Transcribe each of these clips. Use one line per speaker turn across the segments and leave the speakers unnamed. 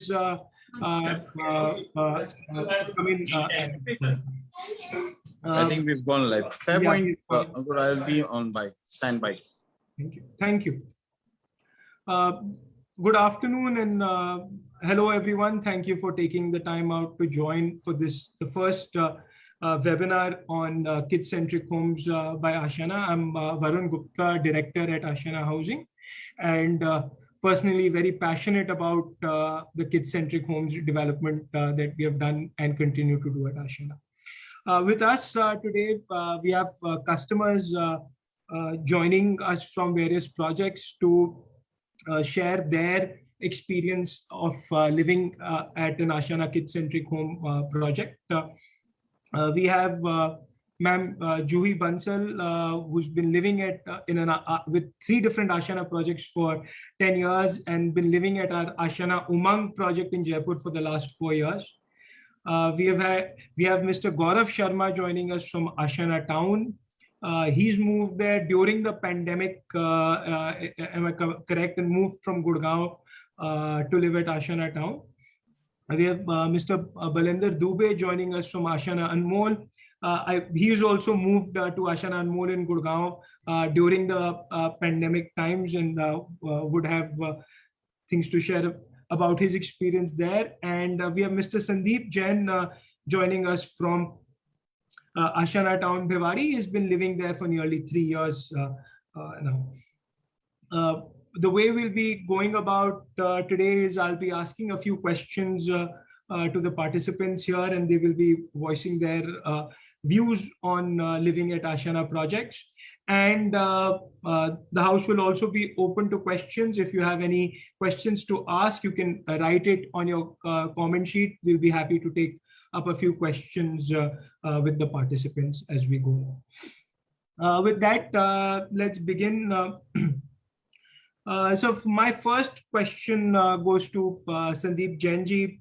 is coming.
I think we've gone live. Fair
yeah,
point. Ankur, I'll be on by standby.
Thank you. Thank you. Good afternoon and hello everyone. Thank you for taking the time out to join for this, the first webinar on kid-centric homes by Ashiana. I'm Varun Gupta, director at Ashiana Housing, and personally very passionate about the kid-centric homes development that we have done and continue to do at Ashiana. With us today, we have customers joining us from various projects to share their experience of living at an Ashiana kid-centric home project. We have Ma'am 𝗟𝗶𝗳𝗲𝗀, who's been living at with 3 different Ashiana projects for 10 years and been living at our Ashiana Umang project in Jaipur for the last 4 years. We have Mr. 𝗟𝗶𝗳𝗲𝗀 Sharma joining us from Ashiana Town. He's moved there during the pandemic, am I correct, and moved from Gurgaon to live at Ashiana Town. We have Mr. 𝗟𝗶𝗳𝗲𝗀𝗲 Dubey joining us from Ashiana Anmol. He's also moved to Ashiana Anmol in Gurgaon during the pandemic times and would have things to share about his experience there. And we have Mr. Sandeep Jain joining us from Ashiana Town, Bhiwadi. He's been living there for nearly 3 years now. The way we'll be going about today is I'll be asking a few questions to the participants here, and they will be voicing their views on living at Ashiana projects. And the house will also be open to questions. If you have any questions to ask, you can write it on your comment sheet. We'll be happy to take up a few questions with the participants as we go. With that, let's begin. So my first question goes to Sandeep Jain-ji.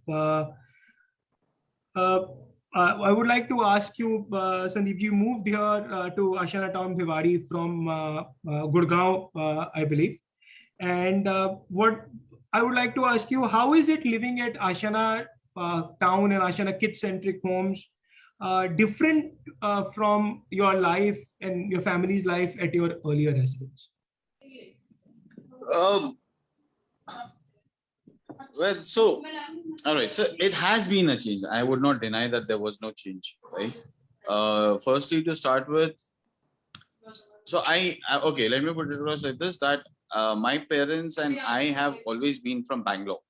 I would like to ask you, Sandeep, you moved here to Ashiana Town, Bhiwadi from Gurgaon, I believe. And what I would like to ask you, how is it living at Ashiana Town and Ashiana kid-centric homes different from your life and your family's life at your earlier residence?
Well, so, all right, so it has been a change. I would not deny that there was no change, right? Firstly, to start with, so okay, let me put it across like this, that my parents and I have always been from Bangalore,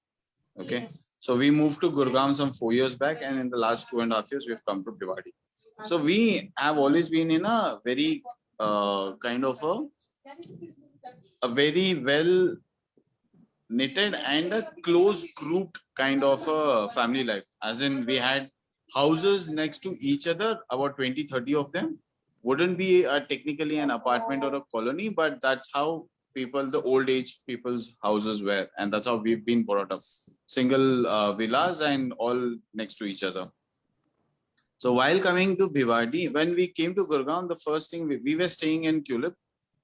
okay? So we moved to Gurgaon some 4 years back, and in the last 2.5 years, we've come to Bhiwadi. So we have always been in a very kind of a very well knitted and a close grouped kind of a family life, as in we had houses next to each other, about 20-30 of them. Wouldn't be technically an apartment or a colony, but that's how people, the old age people's houses were, and that's how we've been brought up. Single villas and all next to each other. So while coming to Bhiwadi, when we came to Gurgaon, the first thing we were staying in 𝗟𝗶𝗳𝗀𝗲𝗀𝗀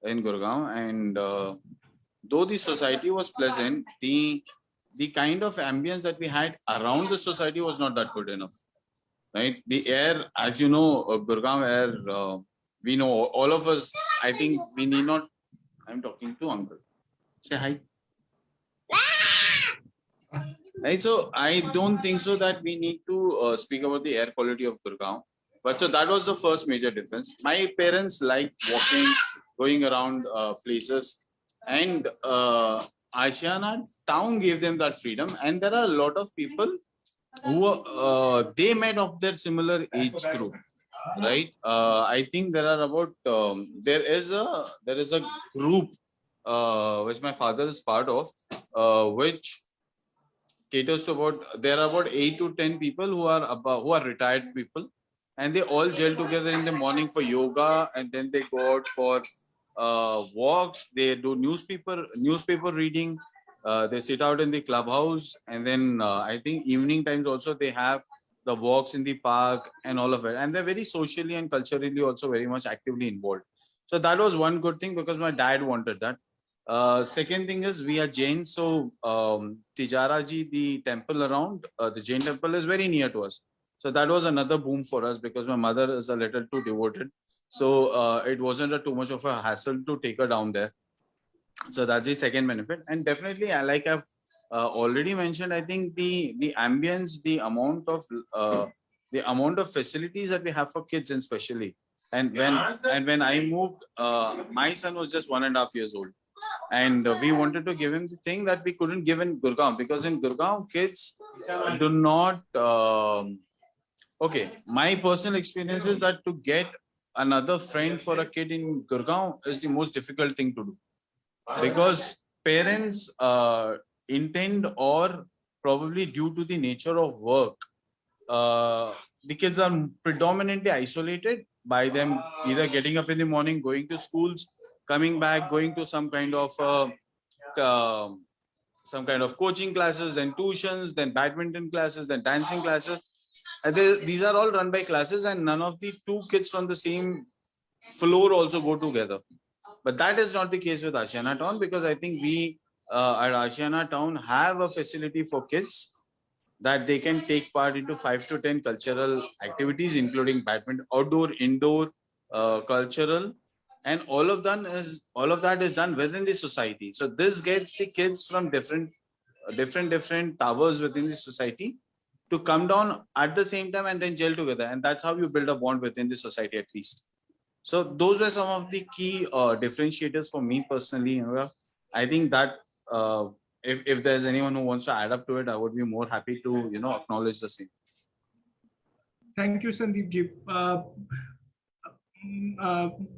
in Gurgaon, and though the society was pleasant, the kind of ambience that we had around the society was not that good enough, right? The air, as you know, Gurgaon air, we know, all of us, I think we need not, I'm talking to uncle. Say hi. Right, so I don't think so that we need to speak about the air quality of Gurgaon. But so that was the first major difference. My parents liked walking, going around places, and Ashiana Town gave them that freedom. And there are a lot of people who they met of their similar age group, right? I think there are about there is a group which my father is part of, which caters to there are about 8 to 10 people who are retired people, and they all gel together in the morning for yoga, and then they go out for walks. They do newspaper reading. They sit out in the clubhouse, and then I think evening times also they have the walks in the park and all of it. And they're very socially and culturally also very much actively involved. So that was one good thing, because my dad wanted that. Second thing is we are Jain, so 𝗟𝗶𝗳𝗲, the temple around the Jain temple is very near to us. So that was another boom for us because my mother is a little too devoted. So it wasn't too much of a hassle to take her down there. So that's the second benefit. And definitely, like I've already mentioned, I think the ambience, the amount of facilities that we have for kids, and especially, and when I moved, my son was just 1.5 years old. And we wanted to give him the thing that we couldn't give in Gurgaon, because in Gurgaon, kids do not. Okay, my personal experience is that to get another friend for a kid in Gurgaon is the most difficult thing to do, because parents intend, or probably due to the nature of work, the kids are predominantly isolated by them either getting up in the morning, going to schools, coming back, going to some kind of coaching classes, then tuitions, then badminton classes, then dancing classes. And these are all run by classes, and none of the two kids from the same floor also go together. But that is not the case with Ashiana Town, because I think we at Ashiana Town have a facility for kids that they can take part into 5 to 10 cultural activities, including badminton, outdoor, indoor, cultural, and all of that is done within the society. So this gets the kids from different towers within the society to come down at the same time and then gel together, and that's how you build a bond within the society at least. So those were some of the key differentiators for me personally. I think that if there's anyone who wants to add up to it, I would be more happy to acknowledge the same.
Thank you, Sandeep-ji.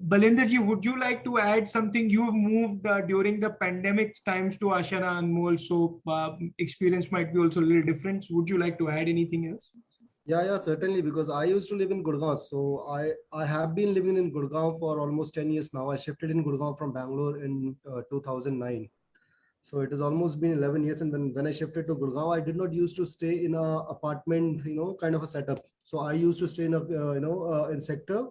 Balinder ji, would you like to add something? You've moved during the pandemic times to Ashiana Anmol, so experience might be also a little different. Would you like to add anything else?
Yeah, certainly, because I used to live in Gurgaon. So I have been living in Gurgaon for almost 10 years now. I shifted in Gurgaon from Bangalore in 2009. So it has almost been 11 years. And when I shifted to Gurgaon, I did not used to stay in a apartment, kind of a setup. So I used to stay in a, in sector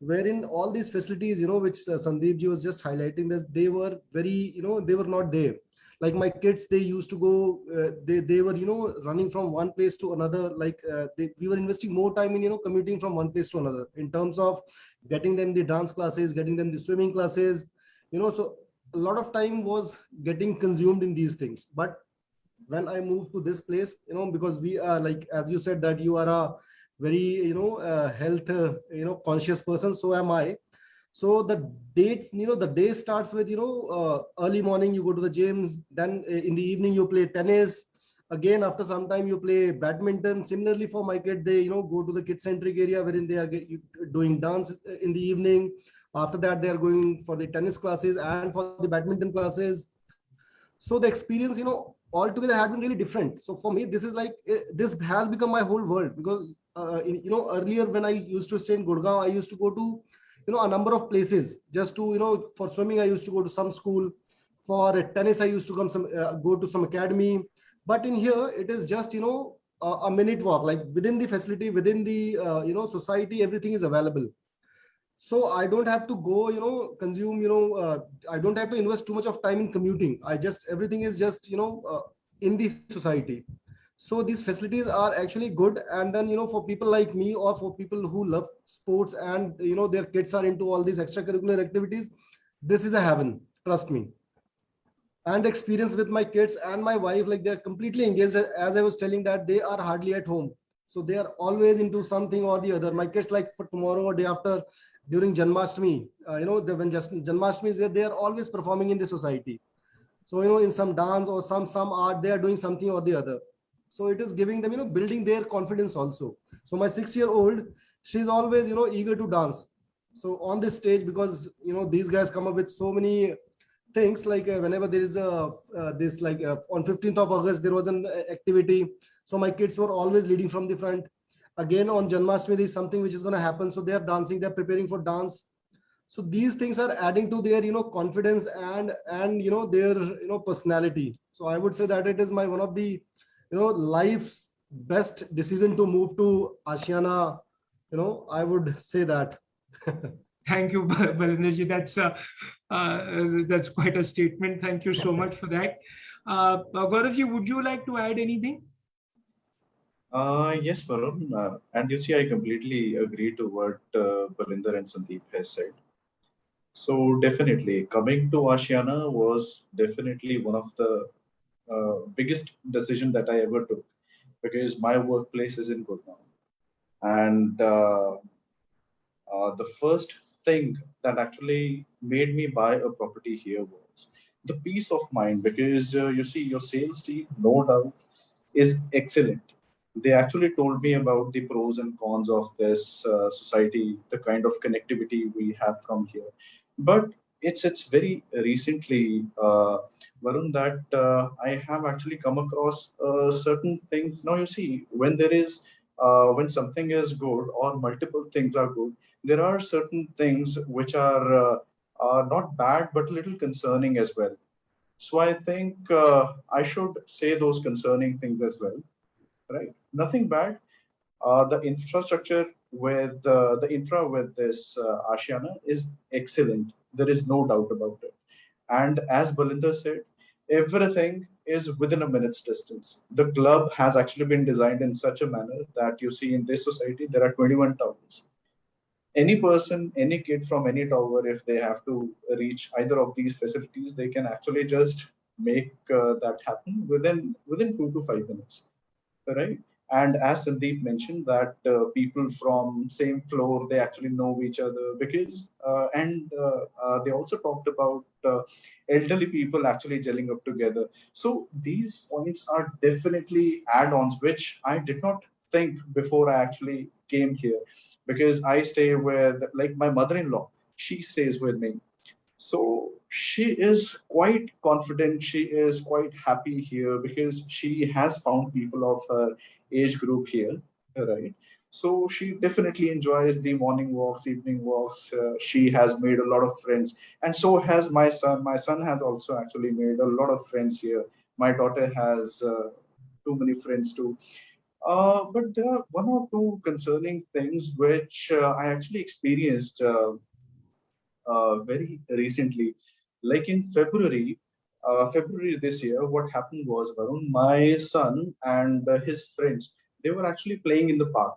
wherein all these facilities, which Sandeep ji was just highlighting, that they were very, they were not there. Like my kids, they used to go, they were, running from one place to another. Like we were investing more time in, commuting from one place to another in terms of getting them the dance classes, getting them the swimming classes, so a lot of time was getting consumed in these things. But when I moved to this place, because we are, like, as you said, that you are a very, health, conscious person, so am I. So the date, the day starts with, early morning, you go to the gyms, then in the evening, you play tennis. Again, after some time, you play badminton. Similarly, for my kid, they, go to the kid-centric area wherein they are doing dance in the evening. After that, they are going for the tennis classes and for the badminton classes. So the experience, altogether had been really different. So for me, this is like, this has become my whole world, because, earlier when I used to stay in Gurgaon, I used to go to, a number of places just to, for swimming, I used to go to some school. For tennis, I used to go to some academy. But in here, it is just, a minute walk, like within the facility, within the, society, everything is available. So I don't have to go, consume, I don't have to invest too much of time in commuting. Everything is just, in the society. So these facilities are actually good. And then, for people like me, or for people who love sports and, their kids are into all these extracurricular activities, this is a heaven, trust me. And experience with my kids and my wife, like they're completely engaged. As I was telling, that they are hardly at home. So they are always into something or the other. My kids, like for tomorrow or day after, during Janmashtami, when Janmashtami is there, they are always performing in the society. So, in some dance or some art, they are doing something or the other. So it is giving them, building their confidence also. So my 6-year-old, she's always, eager to dance. So on this stage, because, these guys come up with so many things, like whenever there is on 15th of August, there was an activity. So my kids were always leading from the front. Again, on Janmashtami, there is something which is going to happen. So they are dancing, they're preparing for dance. So these things are adding to their, confidence and their, personality. So I would say that it is one of the, life's best decision to move to Ashiana. I would say that.
Thank you, Balinderji. That's quite a statement. Thank you so much for that. Gaurav, would you like to add anything?
Yes, Varun. And you see, I completely agree to what Balinder and Sandeep has said. So definitely, coming to Ashiana was definitely one of the biggest decision that I ever took because my workplace is in Gurgaon. And the first thing that actually made me buy a property here was the peace of mind because you see, your sales team, no doubt, is excellent. They actually told me about the pros and cons of this society, the kind of connectivity we have from here. But it's very recently, Varun, that I have actually come across certain things. Now you see, when there is when something is good or multiple things are good, there are certain things which are not bad but a little concerning as well. So I think I should say those concerning things as well, right? Nothing bad. The infrastructure with the infra with this Ashiana is excellent. There is no doubt about it. And as Balinder said, everything is within a minute's distance. The club has actually been designed in such a manner that you see in this society there are 21 towers. Any person, any kid from any tower, if they have to reach either of these facilities, they can actually just make that happen within 2 to 5 minutes, right? And as Sandeep mentioned, that people from same floor they actually know each other because and they also talked about elderly people actually gelling up together. So these points are definitely add-ons which I did not think before I actually came here because I stay with like my mother-in-law. She stays with me, so she is quite confident. She is quite happy here because she has found people of her age group here, right? So she definitely enjoys the morning walks, evening walks. She has made a lot of friends, and so has my son. My son has also actually made a lot of friends here. My daughter has too many friends too. But there are one or two concerning things which I actually experienced. Very recently, like in February this year, what happened was, Varun, my son and his friends, they were actually playing in the park,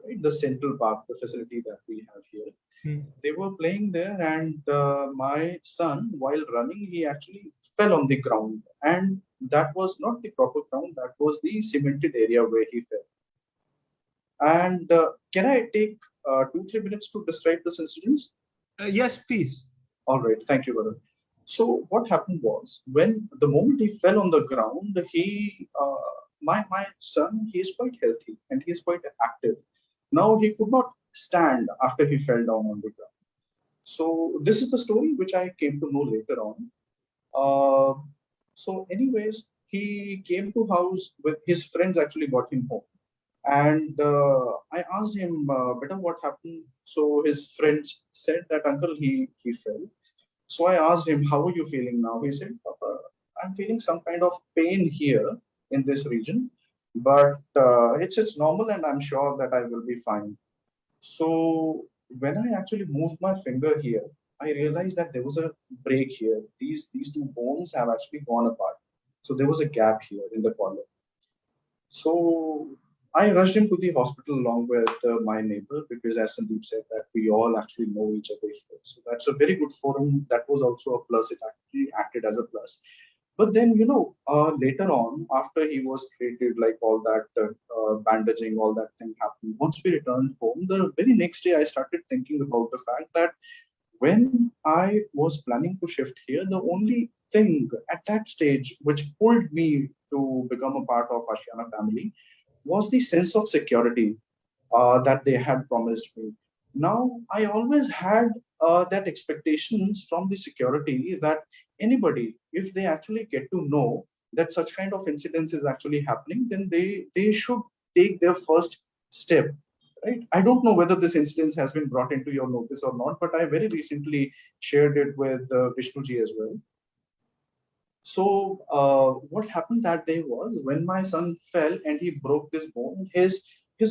right? The Central Park, the facility that we have here.
Hmm.
They were playing there, and my son, while running, he actually fell on the ground, and that was not the proper ground. That was the cemented area where he fell. And can I take 2 3 minutes to describe this incident?
Yes, please.
All right, thank you, Varun. So what happened was when the moment he fell on the ground, my son, he is quite healthy and he is quite active. Now he could not stand after he fell down on the ground. So this is the story which I came to know later on. Uh, so, anyways, he came to house with his friends. Actually, got him home, and I asked him, "Beta, what happened?" So his friends said that uncle, he fell. So I asked him, "How are you feeling now?" He said, "Papa, I'm feeling some kind of pain here in this region, but it's normal, and I'm sure that I will be fine." So when I actually moved my finger here, I realized that there was a break here. These two bones have actually gone apart. So there was a gap here in the collar. So I rushed him to the hospital along with my neighbor because, as Sandeep said, that we all actually know each other here. So that's a very good forum. That was also a plus. It actually acted as a plus. But then, later on, after he was treated, like all that bandaging, all that thing happened. Once we returned home, the very next day, I started thinking about the fact that when I was planning to shift here, the only thing at that stage which pulled me to become a part of Ashiana family was the sense of security that they had promised me. Now, I always had that expectations from the security that anybody, if they actually get to know that such kind of incidents is actually happening, then they should take their first step. Right? I don't know whether this instance has been brought into your notice or not, but I very recently shared it with Vishnuji as well. So what happened that day was when my son fell and he broke this bone, his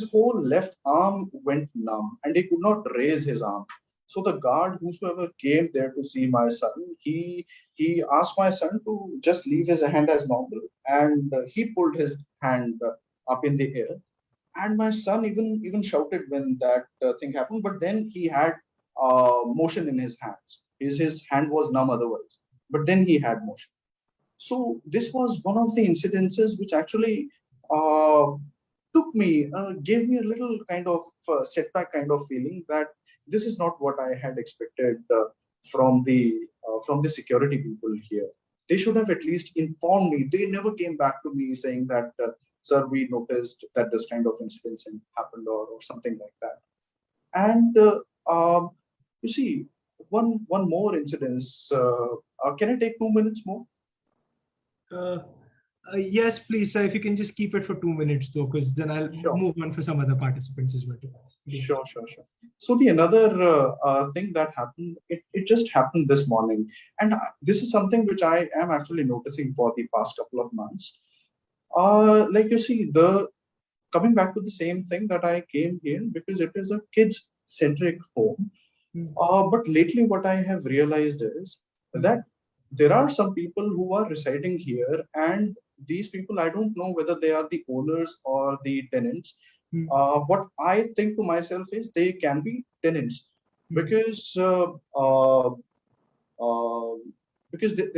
whole left arm went numb and he could not raise his arm. So the guard, whosoever came there to see my son, he asked my son to just leave his hand as normal, and he pulled his hand up in the air. And my son even shouted when that thing happened, but then he had motion in his hands. His hand was numb otherwise, but then he had motion. So this was one of the incidences which actually gave me a little kind of setback kind of feeling that this is not what I had expected from the security people here. They should have at least informed me. They never came back to me saying that, sir, we noticed that this kind of incident happened, or something like that. And you see, one more incident. Can I take 2 minutes more?
Yes, please, sir. If you can just keep it for 2 minutes, though, because then I'll move on for some other participants as well.
Sure. So the another thing that happened, it just happened this morning, and this is something which I am actually noticing for the past couple of months. Like you see, coming back to the same thing that I came here because it is a kids-centric home. But lately, what I have realized is that there are some people who are residing here, and these people, I don't know whether they are the owners or the tenants. What I think to myself is they can be tenants because there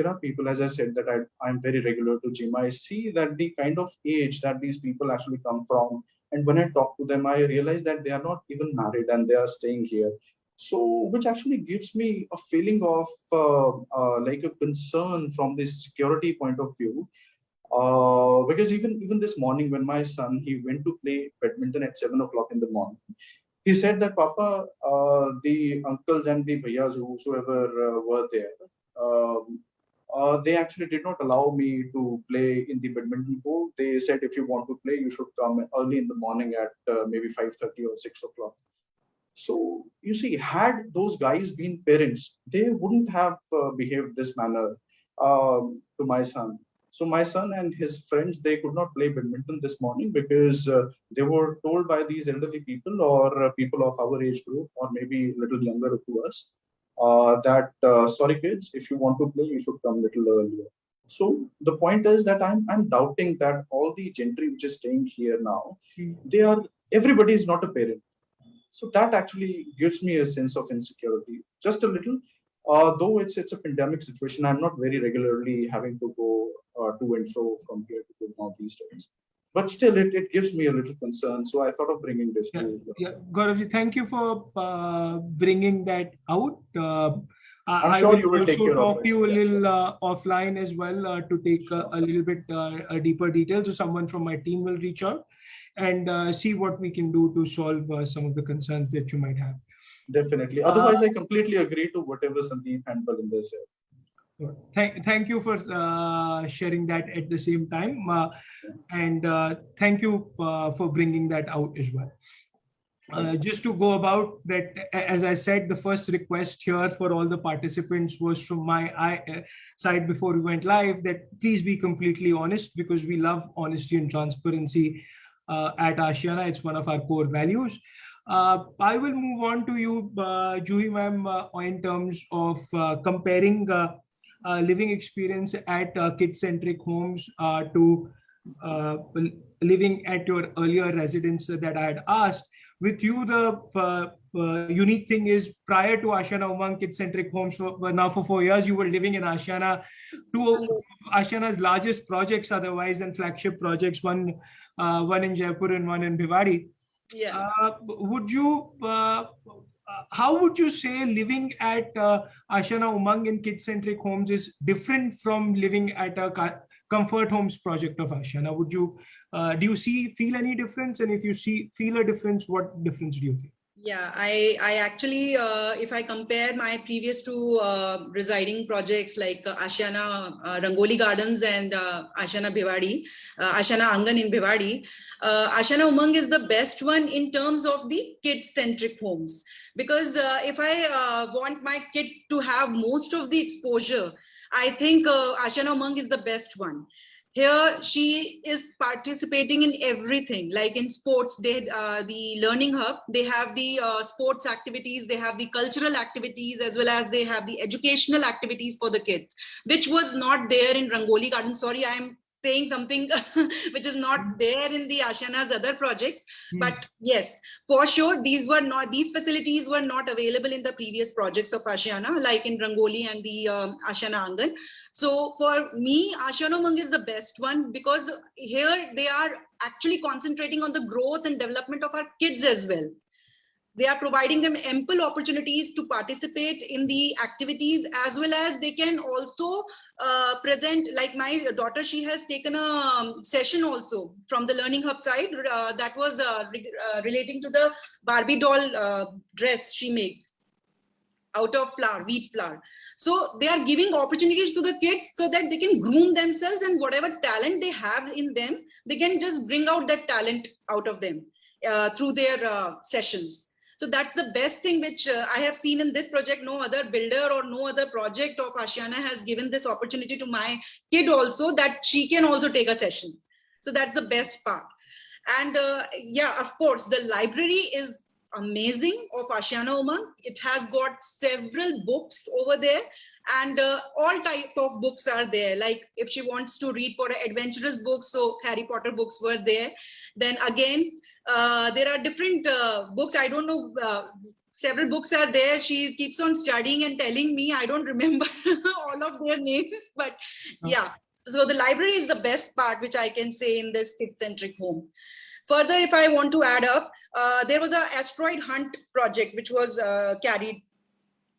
are people, as I said, that I'm very regular to gym. I see that the kind of age that these people actually come from, and when I talk to them, I realize that they are not even married and they are staying here. So, which actually gives me a feeling of like a concern from this security point of view. Because even this morning when my son, he went to play badminton at 7 o'clock in the morning, he said that, Papa, the uncles and the bhaiyas, whosoever were there, they actually did not allow me to play in the badminton court. They said, if you want to play, you should come early in the morning at maybe 5:30 or 6 o'clock. So you see, had those guys been parents, they wouldn't have behaved this manner to my son. So my son and his friends, they could not play badminton this morning because they were told by these elderly people or people of our age group, or maybe a little younger to us, that sorry kids, if you want to play, you should come a little earlier. So the point is that I'm doubting that all the gentry which is staying here now, everybody is not a parent. So that actually gives me a sense of insecurity, just a little. Though it's a pandemic situation, I'm not very regularly having to go to and fro from here to Gurgaon these days. But still, it gives me a little concern. So I thought of bringing this to.
Yeah, Gauravji, thank you for bringing that out.
I'm sure you will take care of it.
I will talk to you a little offline as well to take a little bit a deeper detail. So someone from my team will reach out and see what we can do to solve some of the concerns that you might have.
Definitely. Otherwise, I completely agree to whatever Sandeep and Balinder said.
Thank you for sharing that at the same time. And thank you for bringing that out as well. Just to go about that, as I said, the first request here for all the participants was from my side before we went live, that please be completely honest, because we love honesty and transparency at Ashiana. It's one of our core values. I will move on to you, Juhi ma'am, in terms of comparing living experience at kid-centric homes to living at your earlier residence that I had asked. With you, the unique thing is, prior to Ashiana Umang kid-centric homes, now for 4 years, you were living in Ashiana. Two Ashiana's largest projects otherwise and flagship projects, one in Jaipur and one in Bhiwadi.
Yeah.
How would you say living at Ashiana Umang in kid-centric homes is different from living at a comfort homes project of Ashiana? Would you do you feel any difference? And if you feel a difference, what difference do you feel?
Yeah, I actually, if I compare my previous two residing projects like Ashiana Rangoli Gardens and Ashiana Bhiwadi, Ashiana Angan in Bhiwadi, Ashiana Umang is the best one in terms of the kid-centric homes. Because if I want my kid to have most of the exposure, I think Ashiana Umang is the best one. Here she is participating in everything, like in sports. They the learning hub, they have the sports activities, they have the cultural activities, as well as they have the educational activities for the kids, which was not there in Rangoli Garden. Sorry, I'm saying something which is not there in the Ashiana's other projects, but yes, for sure, these facilities were not available in the previous projects of Ashiana, like in Rangoli and the Ashiana Angan. So for me, Ashiana Umang is the best one, because here they are actually concentrating on the growth and development of our kids as well. They are providing them ample opportunities to participate in the activities, as well as they can also present, like my daughter, she has taken a session also from the Learning Hub side that was relating to the Barbie doll dress she makes out of flour, wheat flour. So they are giving opportunities to the kids so that they can groom themselves, and whatever talent they have in them, they can just bring out that talent out of them through their sessions. So that's the best thing which I have seen in this project. No other builder or no other project of Ashiana has given this opportunity to my kid also, that she can also take a session. So that's the best part. And yeah, of course, the library is amazing of Ashiana Umang. It has got several books over there, and all type of books are there. Like if she wants to read for adventurous books, so Harry Potter books were there. Then again, there are different books. I don't know, several books are there. She keeps on studying and telling me. I don't remember all of their names, but yeah. So the library is the best part, which I can say in this kid-centric home. Further, if I want to add up, there was an asteroid hunt project which was carried.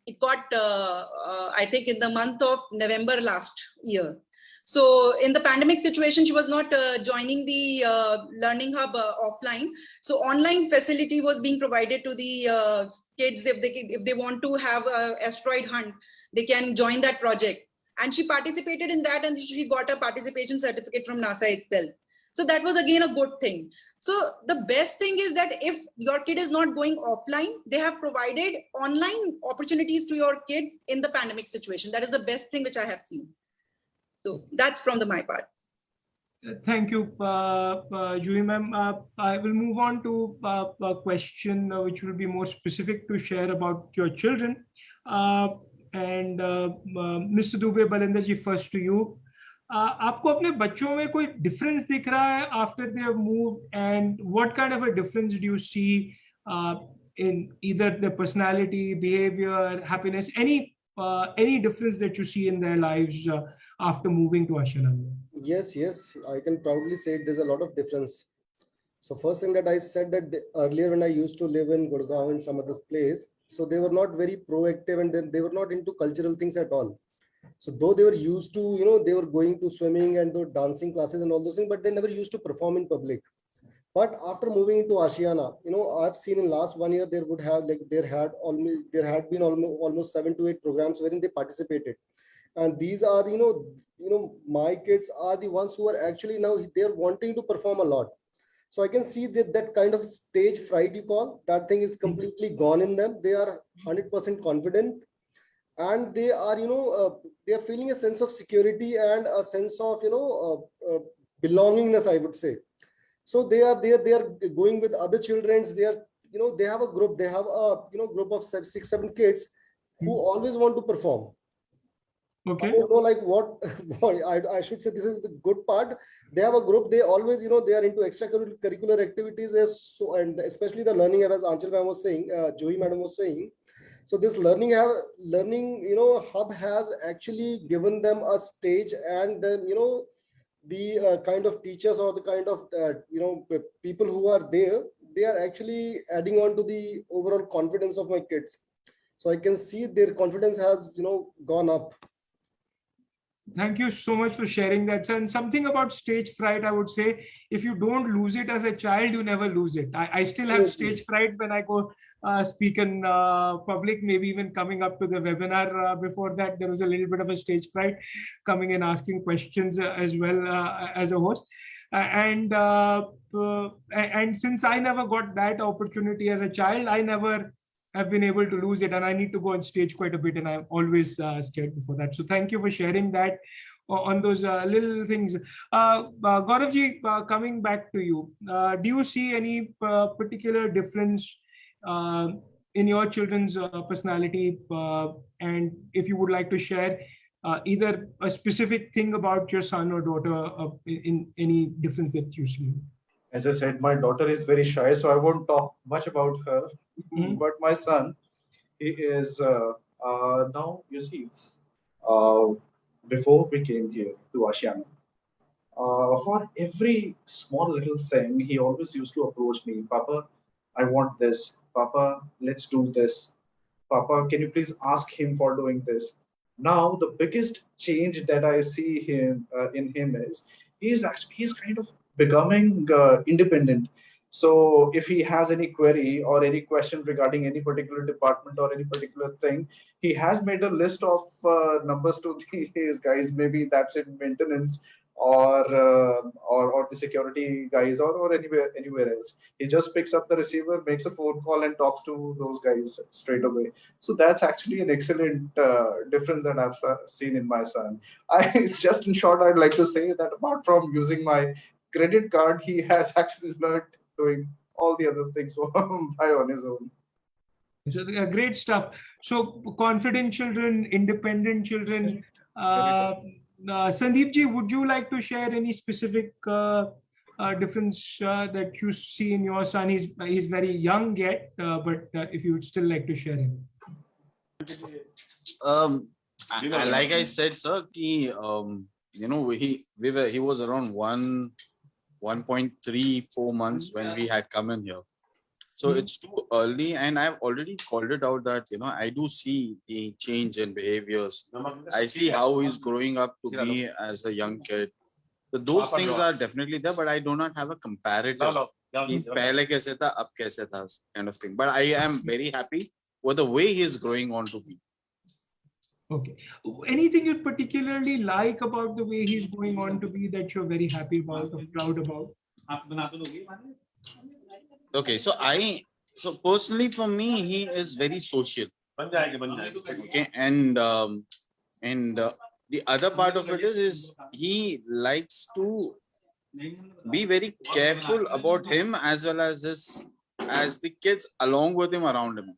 It got, I think, in the month of November last year. So in the pandemic situation, she was not joining the Learning Hub offline. So online facility was being provided to the kids. If they want to have an asteroid hunt, they can join that project. And she participated in that, and she got a participation certificate from NASA itself. So that was again a good thing. So the best thing is that if your kid is not going offline, they have provided online opportunities to your kid in the pandemic situation. That is the best thing which I have seen. So that's from my part.
Thank you, Juhi ma'am. I will move on to a question which will be more specific to share about your children. And Mr. 𝗟𝗶𝗀𝗀 ji, first to you. आपको अपने बच्चों में कोई difference दिख रहा है after they have moved, and what kind of a difference do you see in either their personality, behavior, happiness, any difference that you see in their lives after moving to Ashiana?
Yes, I can proudly say there's a lot of difference. So first thing that I said that earlier when I used to live in Gurgaon in some other place, so they were not very proactive, and then they were not into cultural things at all. So though they were used to, they were going to swimming and the dancing classes and all those things, but they never used to perform in public. But after moving into Ashiana, I've seen in last 1 year, there had been almost 7 to 8 programs wherein they participated. And these are, my kids are the ones who are actually now they're wanting to perform a lot. So I can see that kind of stage fright you call, that thing is completely gone in them. They are 100% confident, and they are, they are feeling a sense of security and a sense of, belongingness, I would say. So they are going with other children. They are, they have a group. They have a group of 6-7 kids who always want to perform. Okay. I don't know like what I should say. This is the good part. They have a group. They always, they are into extracurricular activities. So, and especially the learning, as Aanchal ma'am was saying, Juhi madam was saying. So this learning hub has actually given them a stage, and then, the kind of teachers or the kind of, people who are there, they are actually adding on to the overall confidence of my kids. So I can see their confidence has, gone up.
Thank you so much for sharing that. And something about stage fright, I would say, if you don't lose it as a child, you never lose it. I still have stage fright when I go speak in public, maybe even coming up to the webinar. Before that, there was a little bit of a stage fright coming and asking questions as well as a host. And since I never got that opportunity as a child, I never have been able to lose it, and I need to go on stage quite a bit, and I'm always scared before that. So thank you for sharing that. on those little things. Gauravji, coming back to you, do you see any particular difference in your children's personality? And if you would like to share either a specific thing about your son or daughter in any difference that you see?
As I said, my daughter is very shy, so I won't talk much about her. But my son, he is now, you see, before we came here to Ashiana, for every small little thing, he always used to approach me, Papa, I want this. Papa, let's do this. Papa, can you please ask him for doing this? Now, the biggest change that I see in him is he's kind of becoming independent. So if he has any query or any question regarding any particular department or any particular thing, he has made a list of numbers to his guys. Maybe that's in maintenance or the security guys or anywhere else. He just picks up the receiver, makes a phone call, and talks to those guys straight away. So that's actually an excellent difference that I've seen in my son. Just in short, I'd like to say that apart from using my credit card, he has actually learned doing all the other things by on his own.
So great stuff. So confident children, independent children. Sandeepji, would you like to share any specific difference that you see in your son? He's very young yet, but if you would still like to share it.
Like I said, sir, he was around 1.34 months when we had come in here. So it's too early, and I've already called it out that, I do see the change in behaviors. I see how he's growing up to be as a young kid. So those things are definitely there, but I do not have a comparative. Pehle kaise tha, ab kaise tha, kind of thing. But I am very happy with the way he is growing on to be.
Okay. Anything you particularly like about the way he's going on to be that you're very happy about or proud about?
Okay, so personally for me, he is very social. Okay, and the other part of it is he likes to be very careful about him as well as the kids along with him around him.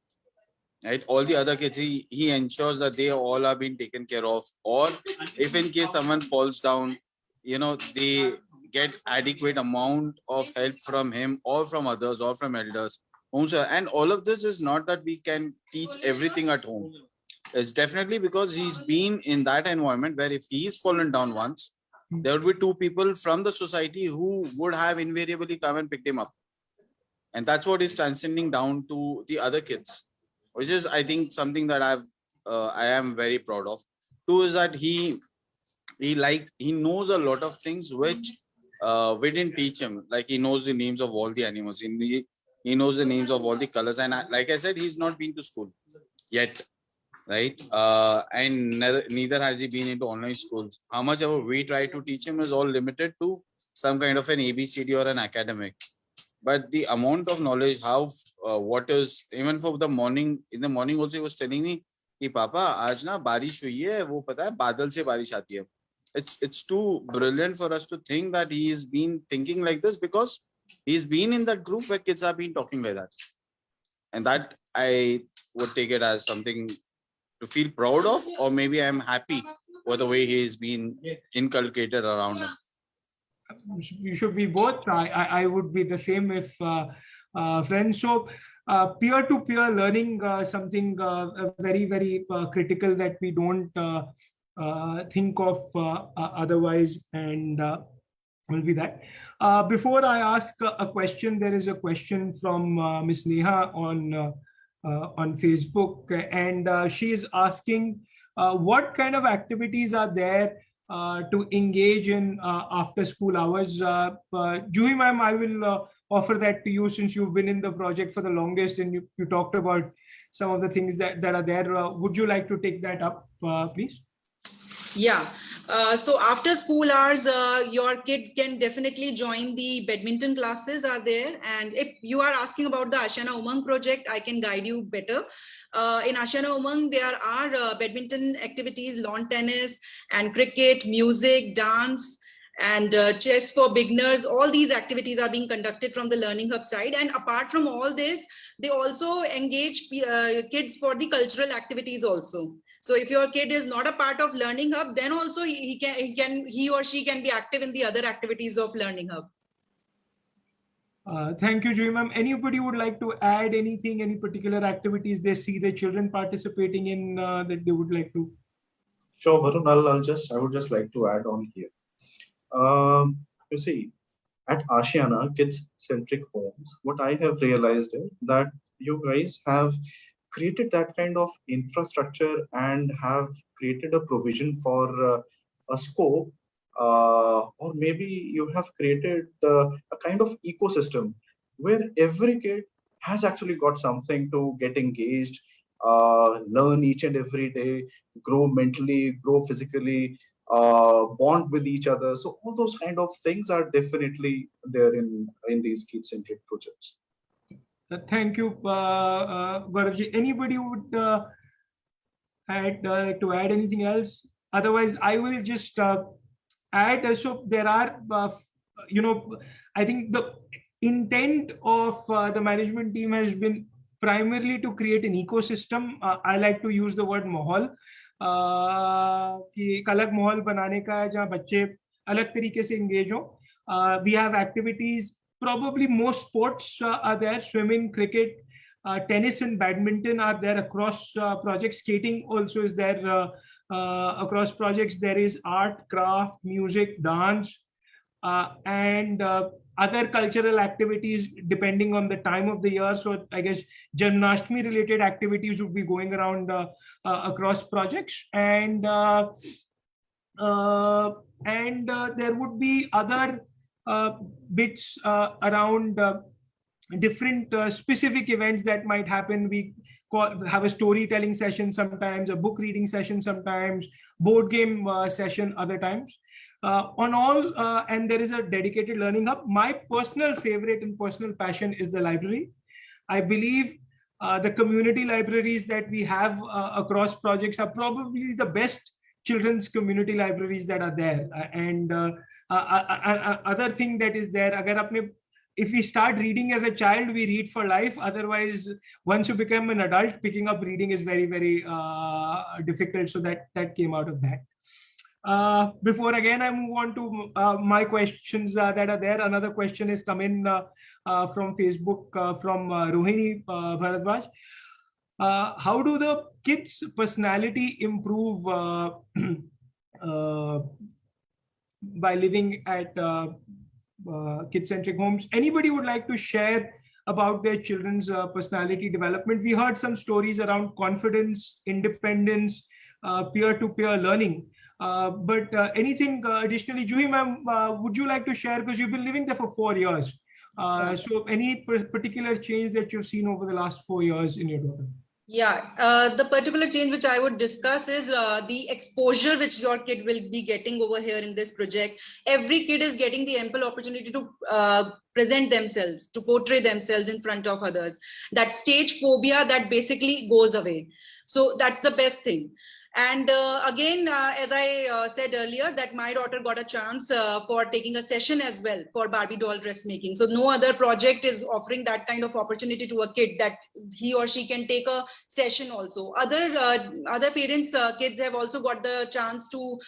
Right, all the other kids, he ensures that they all are being taken care of, or if in case someone falls down, they get adequate amount of help from him or from others or from elders. And all of this is not that we can teach everything at home. It's definitely because he's been in that environment where if he's fallen down once, there would be two people from the society who would have invariably come and picked him up. And that's what is transcending down to the other kids, which is, I think, something that I am very proud of. Two is that he knows a lot of things which we didn't teach him. Like he knows the names of all the animals. He knows the names of all the colors. And like I said, he's not been to school yet, right? And neither has he been into online schools. How much ever we try to teach him is all limited to some kind of an ABCD or an academic. But the amount of knowledge, what is, even for the morning, in the morning also he was telling me, कि पापा आज ना बारिश हुई है, वो पता है बादल से बारिश आती है. It's too brilliant for us to think that he's been thinking like this because he's been in that group where kids have been talking like that. And that I would take it as something to feel proud of, or maybe I'm happy with the way he's been inculcated around him.
You should be both. I would be the same if friends. So peer-to-peer learning, something very, very critical that we don't think of otherwise, and will be that. Before I ask a question, there is a question from Miss Neha on Facebook, and she is asking what kind of activities are there to engage in after school hours. Juhi ma'am, I will offer that to you since you've been in the project for the longest and you talked about some of the things that are there. Would you like to take that up, please?
Yeah. So after school hours, your kid can definitely join the badminton classes are there. And if you are asking about the Ashiana Umang project, I can guide you better. in Ashiana Umang, there are badminton activities, lawn tennis, and cricket, music, dance, and chess for beginners. All these activities are being conducted from the Learning Hub side. And apart from all this, they also engage kids for the cultural activities also. So if your kid is not a part of Learning Hub, then also he or she can be active in the other activities of Learning Hub.
Thank you, Juhi ma'am. Anybody would like to add anything, any particular activities they see their children participating in that they would like to?
Sure, Varun, I would just like to add on here. You see, at Ashiana Kids Centric Homes, what I have realized is that you guys have created that kind of infrastructure and have created a provision for a scope, or maybe you have created a kind of ecosystem where every kid has actually got something to get engaged, learn each and every day, grow mentally, grow physically, bond with each other. So all those kind of things are definitely there in these kid-centric projects.
Thank you, Gaurav. Anybody would like to add anything else? Otherwise, I will just add. So there are, I think the intent of the management team has been primarily to create an ecosystem. I like to use the word mahal. कि एक अलग माहौल बनाने का है जहाँ बच्चे अलग तरीके से engage हो. We have activities. Probably most sports are there. Swimming, cricket, tennis and badminton are there across projects. Skating also is there across projects. There is art, craft, music, dance, and other cultural activities depending on the time of the year. So I guess Janmashtami related activities would be going around across projects, and there would be other bits around different specific events that might happen. We have a storytelling session sometimes, a book reading session sometimes, board game session other times. On all, and there is a dedicated learning hub. My personal favorite and personal passion is the library. I believe the community libraries that we have across projects are probably the best children's community libraries that are there. And other thing that is there, if we start reading as a child, we read for life. Otherwise, once you become an adult, picking up reading is very, very difficult. So that came out of that. Before again I move on to my questions that are there, another question has come in from Facebook from Rohini Bharadwaj. How do the kids' personality improve by living at kid-centric homes? Anybody would like to share about their children's personality development? We heard some stories around confidence, independence, peer-to-peer learning. But anything additionally, Juhi ma'am, would you like to share, because you've been living there for 4 years? So any particular change that you've seen over the last 4 years in your daughter?
Yeah, the particular change which I would discuss is the exposure which your kid will be getting over here in this project. Every kid is getting the ample opportunity to present themselves, to portray themselves in front of others. That stage phobia, that basically goes away. So that's the best thing. And again, as I said earlier, that my daughter got a chance for taking a session as well for Barbie doll dressmaking. So no other project is offering that kind of opportunity to a kid, that he or she can take a session also. Other parents' kids have also got the chance to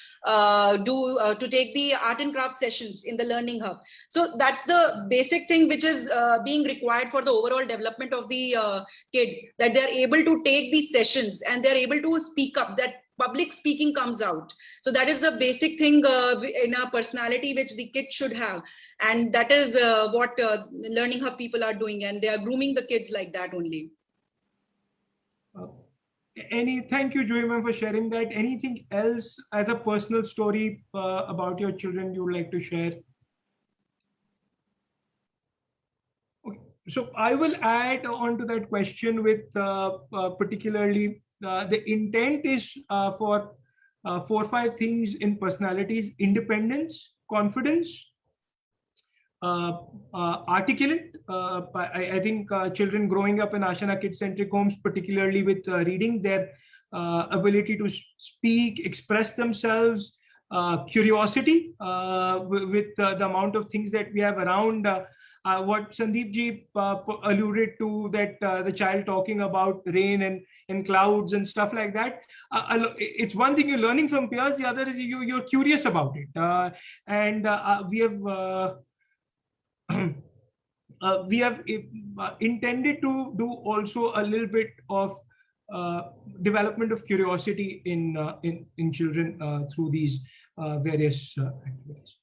take the art and craft sessions in the Learning Hub. So that's the basic thing which is being required for the overall development of the kid, that they're able to take these sessions and they're able to speak up, that public speaking comes out. So that is the basic thing in a personality which the kid should have. And that is what Learning Hub people are doing, and they are grooming the kids like that only.
Thank you, Juhi ma'am, for sharing that. Anything else as a personal story about your children you would like to share? Okay. So I will add on to that question with particularly the intent is for 4 or 5 things in personalities: independence, confidence, articulate. I think children growing up in Ashiana kid-centric homes, particularly with reading, their ability to speak, express themselves, curiosity with the amount of things that we have around. What Sandeep alluded to, that the child talking about rain and clouds and stuff like that. It's one thing you're learning from peers, the other is you're curious about it. We have intended to do also a little bit of development of curiosity in children through these various activities.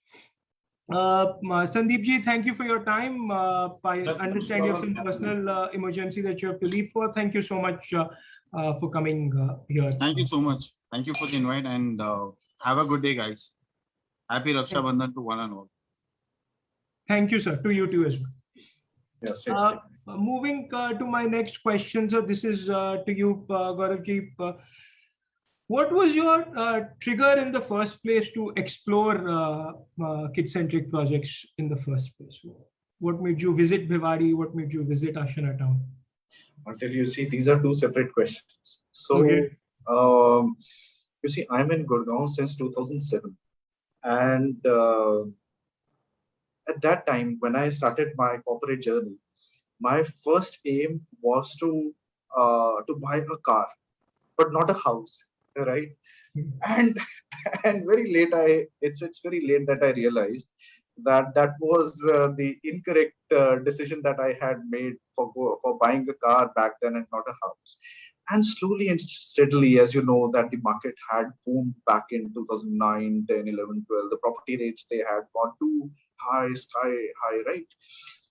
Sandeep ji, thank you for your time. I understand you have some personal emergency that you have to leave for. Thank you so much for coming here.
Thank you so much. Thank you for the invite, and have a good day, guys. Happy Raksha Bandhan to one and all.
Thank you, sir. To you too as well.
Yes.
Moving to my next question, so this is to you, Gaurav ji. What was your trigger in the first place to explore kid-centric projects in the first place? What made you visit Bhiwadi? What made you visit Ashiana Town?
Until you see, these are two separate questions. So,
Okay.
you see, I'm in Gurgaon since 2007. And at that time, when I started my corporate journey, my first aim was to buy a car, but not a house, right? And very late, it's very late that I realized that was the incorrect decision that I had made for buying a car back then and not a house. And slowly and steadily, as you know, that the market had boomed back in 2009, 10, 11, 12. The property rates, they had gone too high, sky high, right?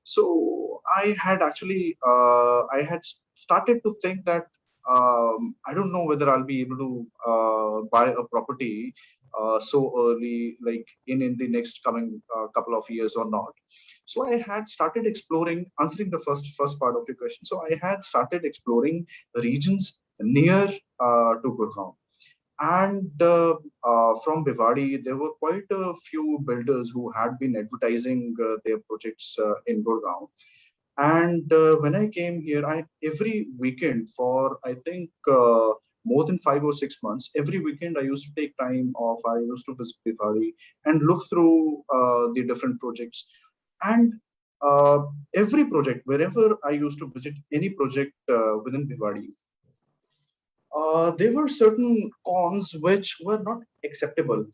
So I had actually, I had started to think that I don't know whether I'll be able to buy a property so early, like in the next coming couple of years or not. So I had started exploring, answering the first part of your question. So I had started exploring regions near to Gurgaon. And from Bhiwadi, there were quite a few builders who had been advertising their projects in Gurgaon. And when I came here, every weekend for, I think, more than 5 or 6 months, every weekend I used to take time off. I used to visit Bhiwadi and look through the different projects. And every project, wherever I used to visit any project within Bhiwadi, there were certain cons which were not acceptable.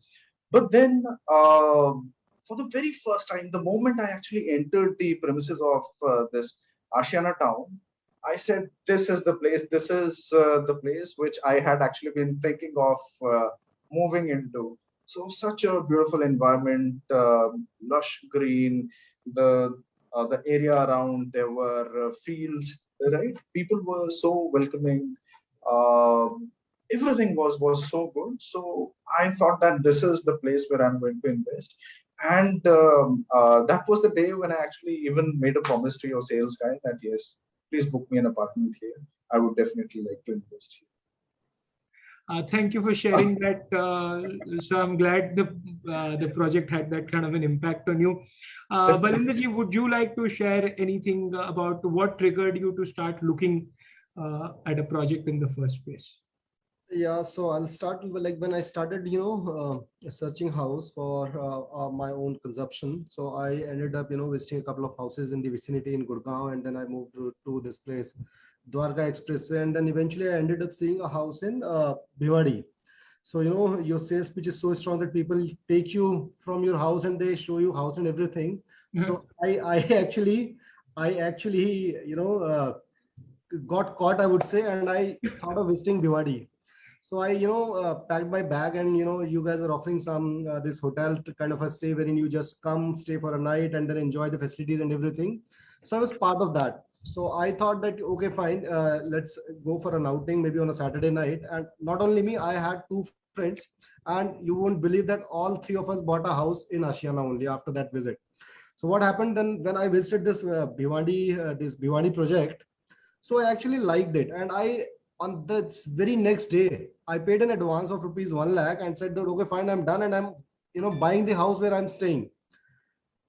But then, for the very first time, the moment I actually entered the premises of this Ashiana Town, I said, this is the place, this is the place which I had actually been thinking of moving into. So such a beautiful environment, lush green, the area around, there were fields, right? People were so welcoming. Everything was so good. So I thought that this is the place where I'm going to invest. And that was the day when I actually even made a promise to your sales guy that, yes, please book me an apartment here. I would definitely like to invest here.
Thank you for sharing that. So I'm glad the project had that kind of an impact on you. Balindraji, would you like to share anything about what triggered you to start looking at a project in the first place?
Yeah, so I'll start with, like, when I started, searching house for my own consumption. So I ended up, visiting a couple of houses in the vicinity in Gurgaon, and then I moved to this place, Dwarka Expressway, and then eventually I ended up seeing a house in Bhiwadi. So, your sales pitch is so strong that people take you from your house and they show you house and everything. So I actually, got caught, I would say, and I thought of visiting Bhiwadi. So I, packed my bag, and, you guys are offering some, this hotel kind of a stay wherein you just come, stay for a night, and then enjoy the facilities and everything. So I was part of that. So I thought that, okay, fine, let's go for an outing, maybe on a Saturday night. And not only me, I had 2 friends, and you won't believe that all 3 of us bought a house in Ashiana only after that visit. So what happened then, when I visited this Bhiwadi project, so I actually liked it. And on the very next day, I paid an advance of rupees 1 lakh and said that, okay, fine, I'm done, and I'm, buying the house where I'm staying.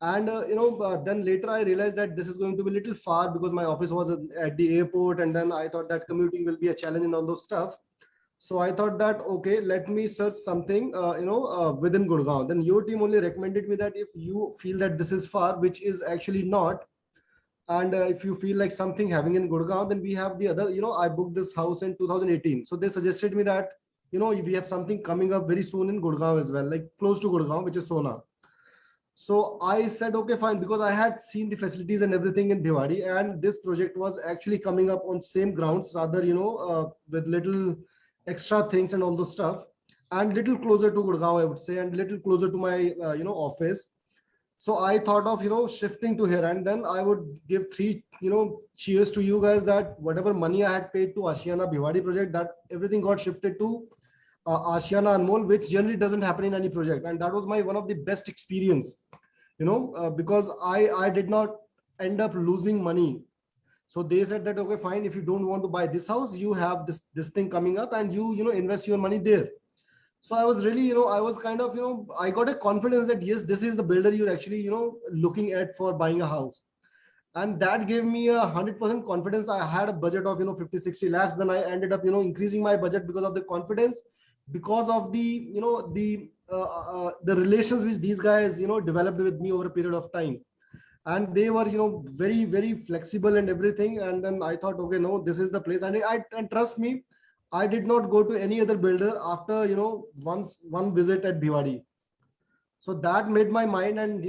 And then later I realized that this is going to be a little far because my office was at the airport, and then I thought that commuting will be a challenge and all those stuff. So I thought that, okay, let me search something, within Gurgaon. Then your team only recommended me that if you feel that this is far, which is actually not, and if you feel like something having in Gurgaon, then we have the other, I booked this house in 2018. So they suggested me that, we have something coming up very soon in Gurgaon as well, like close to Gurgaon, which is Sona. So I said, okay, fine, because I had seen the facilities and everything in Bhiwadi, and this project was actually coming up on same grounds, rather, with little extra things and all those stuff, and little closer to Gurgaon, I would say, and little closer to my, office. So I thought of, shifting to here, and then I would give three, cheers to you guys that whatever money I had paid to Ashiana Bhiwadi project, that everything got shifted to Ashiana Anmol, which generally doesn't happen in any project. And that was my one of the best experience, because I did not end up losing money. So they said that, okay, fine, if you don't want to buy this house, you have this thing coming up, and you invest your money there. So I was really, I was kind of, I got a confidence that yes, this is the builder you're actually, looking at for buying a house. And that gave me 100% confidence. I had a budget of, 50-60 lakhs. Then I ended up, increasing my budget because of the confidence, because of the, the relations which these guys, developed with me over a period of time. And they were, very, very flexible and everything. And then I thought, okay, no, this is the place. And and trust me, I did not go to any other builder after, one visit at Bhiwadi. So that made my mind, and,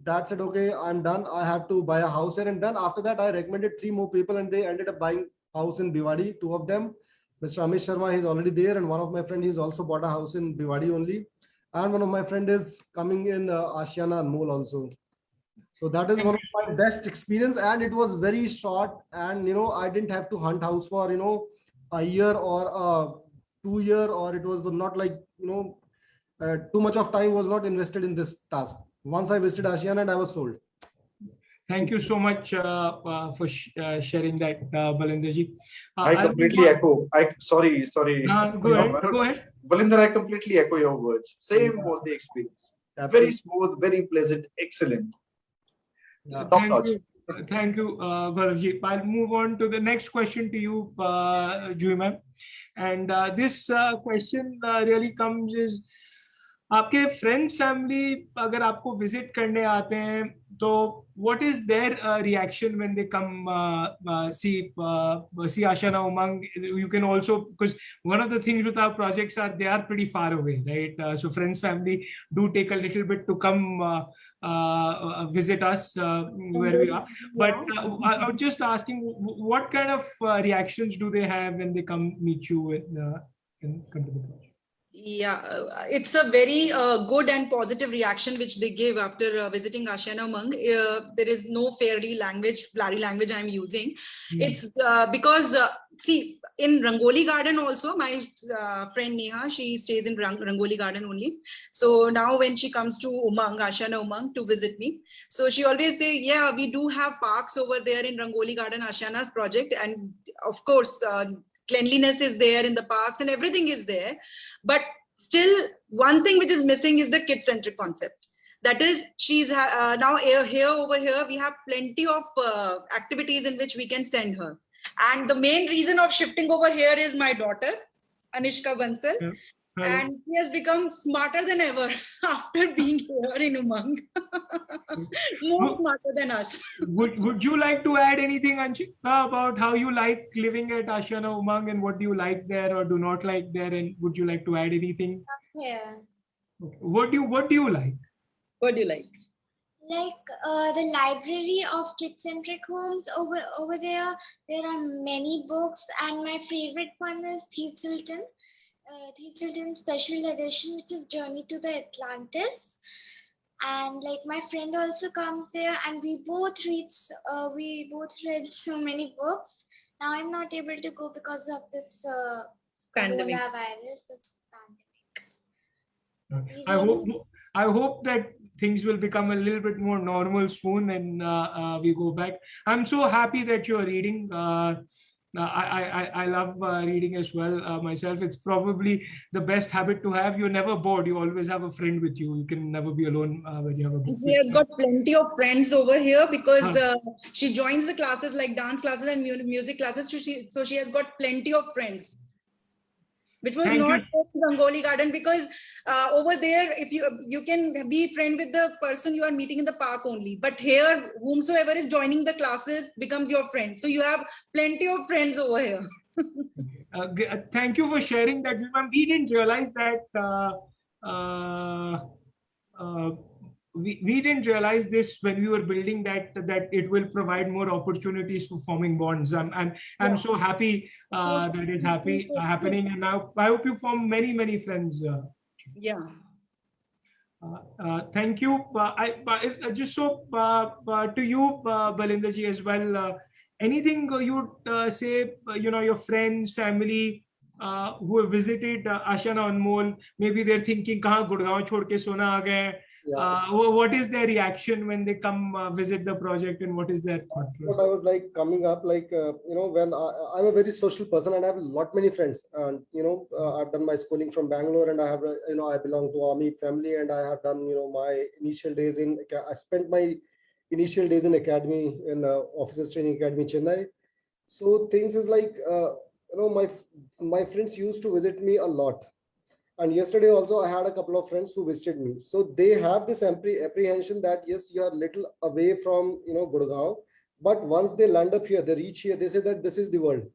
that said, okay, I'm done. I have to buy a house here. And then after that, I recommended 3 more people, and they ended up buying house in Bhiwadi. 2 of them, Mr. Amish Sharma, he's already there. And one of my friends, he's also bought a house in Bhiwadi only. And one of my friend is coming in Ashiana Anmol also. So that is one of my best experience. And it was very short. And, I didn't have to hunt house for, a year or 2 year, or it was not like, too much of time was not invested in this task. Once I visited Ashiana, and I was sold.
Thank you so much for sharing that, Balwinder-ji.
I completely echo. Sorry.
Go ahead.
Balwinder, I completely echo your words. Same was the experience.
Absolutely.
Very smooth, very pleasant, excellent. Top notch.
Thank you, Gaurav-ji. I'll move on to the next question to you, Juhi ma'am. And this question really comes is, आपके friends family अगर आपको visit करने आते हैं, तो what is their reaction when they come see Ashiana Umang? You can also, because one of the things with our projects are they are pretty far away, right? So friends family do take a little bit to come visit us where we are. But I was just asking, what kind of reactions do they have when they come meet you and come to the project?
Yeah, it's a very good and positive reaction which they give after visiting Ashiana Umang. There is no blurry language I'm using. It's because, see, in Rangoli Garden also, my friend Neha, she stays in Rangoli Garden only. So now when she comes to Umang, Ashiana Umang to visit me, so she always say, yeah, we do have parks over there in Rangoli Garden, Ashiana's project. And of course, cleanliness is there in the parks and everything is there. But still, one thing which is missing is the kid-centric concept. That is, she's now over here, we have plenty of activities in which we can send her. And the main reason of shifting over here is my daughter, Anishka Bansal. Yeah. And he has become smarter than ever after being here in Umang. More smarter than us.
Would you like to add anything, Anshika, about how you like living at Ashiana Umang, and what do you like there or do not like there? And would you like to add anything?
Yeah.
Okay. What do you like?
What do you like?
Like the library of kid-centric homes over there. There are many books, and my favorite one is 𝗟𝗶𝗳𝗲 special edition, which is Journey to the Atlantis. And like my friend also comes there, and we both read so many books. Now I'm not able to go because of this
pandemic.
Coronavirus, this pandemic.
I hope that things will become a little bit more normal soon, and we go back. I'm so happy that you're reading. I love reading as well myself. It's probably the best habit to have. You're never bored. You always have a friend with you. You can never be alone when you have a book.
She has got plenty of friends over here because she joins the classes like dance classes and music classes. So she has got plenty of friends, which was not in Rangoli Garden, because over there, if you can be friend with the person you are meeting in the park only. But here, whomsoever is joining the classes becomes your friend. So you have plenty of friends over here.
Thank you for sharing that. We didn't realize that we didn't realize this when we were building that it will provide more opportunities for forming bonds. I'm so happy that it's happening, and now I hope you form many friends.
Yeah.
Thank you. Just so to you, Balinder ji, as well. Anything you would say, your friends, family who have visited Ashiana Anmol, maybe they're thinking, "Kahan Gurgaon chhod ke sona aa gaye." What is their reaction when they come visit the project, and what is their thought process?
What I was like coming up, like, when I'm a very social person and I have many friends, and, I've done my schooling from Bangalore, and I have, I belong to army family, and I have done, my initial days I spent my initial days in academy, in Officers Training Academy, Chennai. So things is like, my friends used to visit me a lot. And yesterday also I had a couple of friends who visited me. So they have this apprehension that, yes, you are a little away from, Gurgaon, but once they land up here, they reach here, they say that this is the world.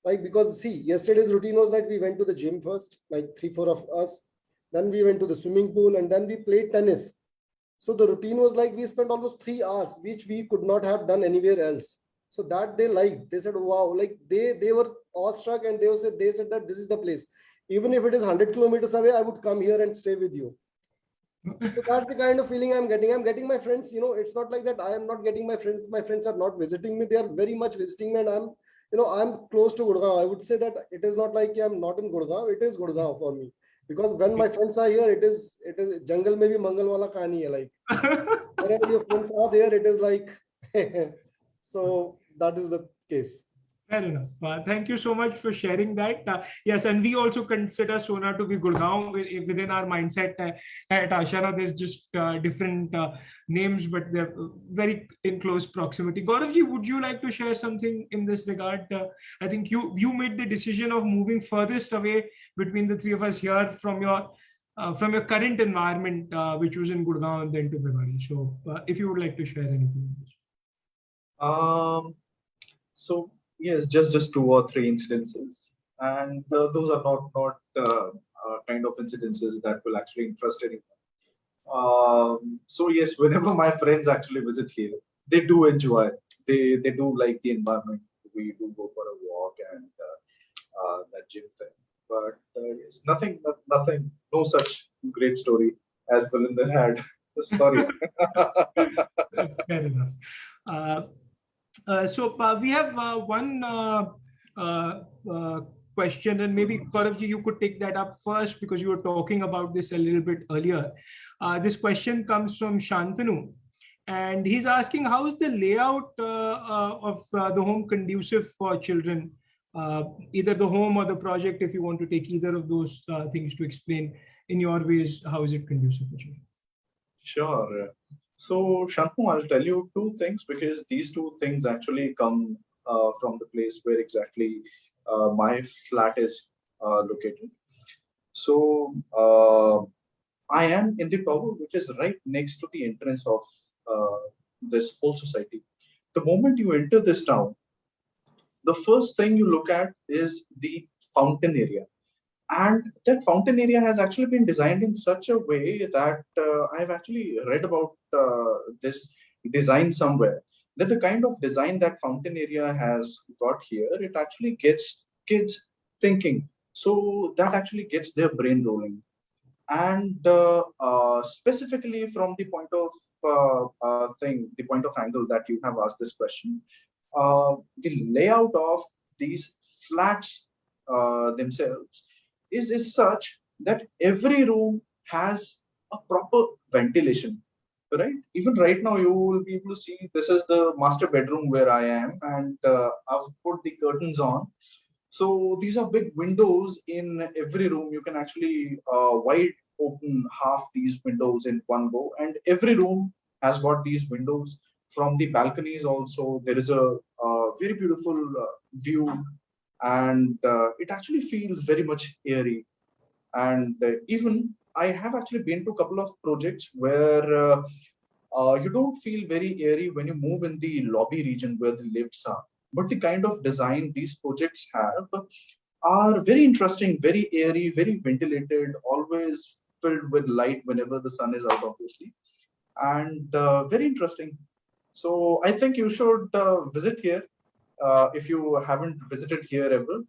Like, because see, yesterday's routine was that we went to the gym first, like 3-4 of us. Then we went to the swimming pool, and then we played tennis. So the routine was like, we spent almost 3 hours, which we could not have done anywhere else. So that they liked. They said, wow, like they were awestruck, and they said that this is the place. Even if it is 100 kilometers away, I would come here and stay with you. So that's the kind of feeling I'm getting. I'm getting my friends, it's not like that I am not getting my friends. My friends are not visiting me. They are very much visiting me, and I'm close to Gurgaon. I would say that it is not like I'm not in Gurgaon. It is Gurgaon for me. Because when my friends are here, it is jungle mein bhi mangal wala kahani hai, like wherever your friends are there, it is like so that is the case.
Fair enough. Thank you so much for sharing that. Yes, and we also consider Sona to be Gurgaon within our mindset. At Ashiana, there's just different names, but they're very in close proximity. Gauravji, would you like to share something in this regard? I think you made the decision of moving furthest away between the three of us here from your current environment, which was in Gurgaon and then to Bhiwadi. So, if you would like to share anything.
So yes, just 2 or 3 incidences, and those are not kind of incidences that will actually interest anyone. So yes, whenever my friends actually visit here, they do enjoy. They do like the environment. We do go for a walk and that gym thing. But yes, nothing, no such great story as Balinder had. Sorry.
Fair enough. So we have one question, and maybe Gauravji, you could take that up first because you were talking about this a little bit earlier. This question comes from Shantanu, and he's asking, how is the layout of the home conducive for children? Either the home or the project, if you want to take either of those things to explain in your ways, how is it conducive for children?
Sure. So, Shantanu, I'll tell you 2 things, because these 2 things actually come from the place where exactly my flat is located. So, I am in the tower, which is right next to the entrance of this whole society. The moment you enter this town, the first thing you look at is the fountain area. And that fountain area has actually been designed in such a way that I've actually read about this design somewhere, that the kind of design that fountain area has got here, it actually gets kids thinking. So that actually gets their brain rolling. And specifically from the point of the point of angle that you have asked this question, the layout of these flats themselves is such that every room has a proper ventilation. right? Even right now, you will be able to see this is the master bedroom where I am, and I've put the curtains on. So these are big windows in every room. You can actually wide open half these windows in one go, and every room has got these windows. From the balconies also, there is a very beautiful view, and it actually feels very much airy. And even I have actually been to a couple of projects where you don't feel very airy when you move in the lobby region where the lifts are. But the kind of design these projects have are very interesting, very airy, very ventilated, always filled with light whenever the sun is out, obviously, and very interesting. So I think you should visit here if you haven't visited here ever.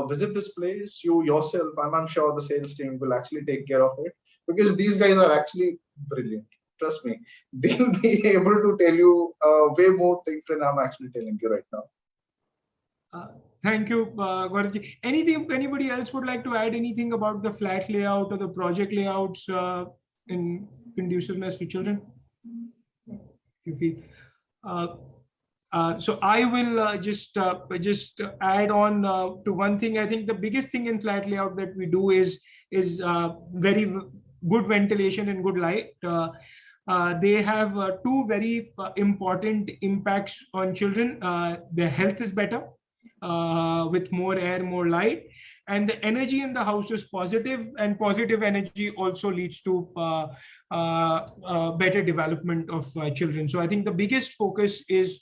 Visit this place. You yourself, I'm sure the sales team will actually take care of it, because these guys are actually brilliant. Trust me, they'll be able to tell you way more things than I'm actually telling you right now.
Thank you, Gaurav. Anything, anybody else would like to add anything about the flat layout or the project layouts in conduciveness for children? If you feel. So I will just add on to one thing. I think the biggest thing in flat layout that we do is very good ventilation and good light. They have two very important impacts on children. Their health is better with more air, more light, and the energy in the house is positive, and positive energy also leads to better development of children. So I think the biggest focus is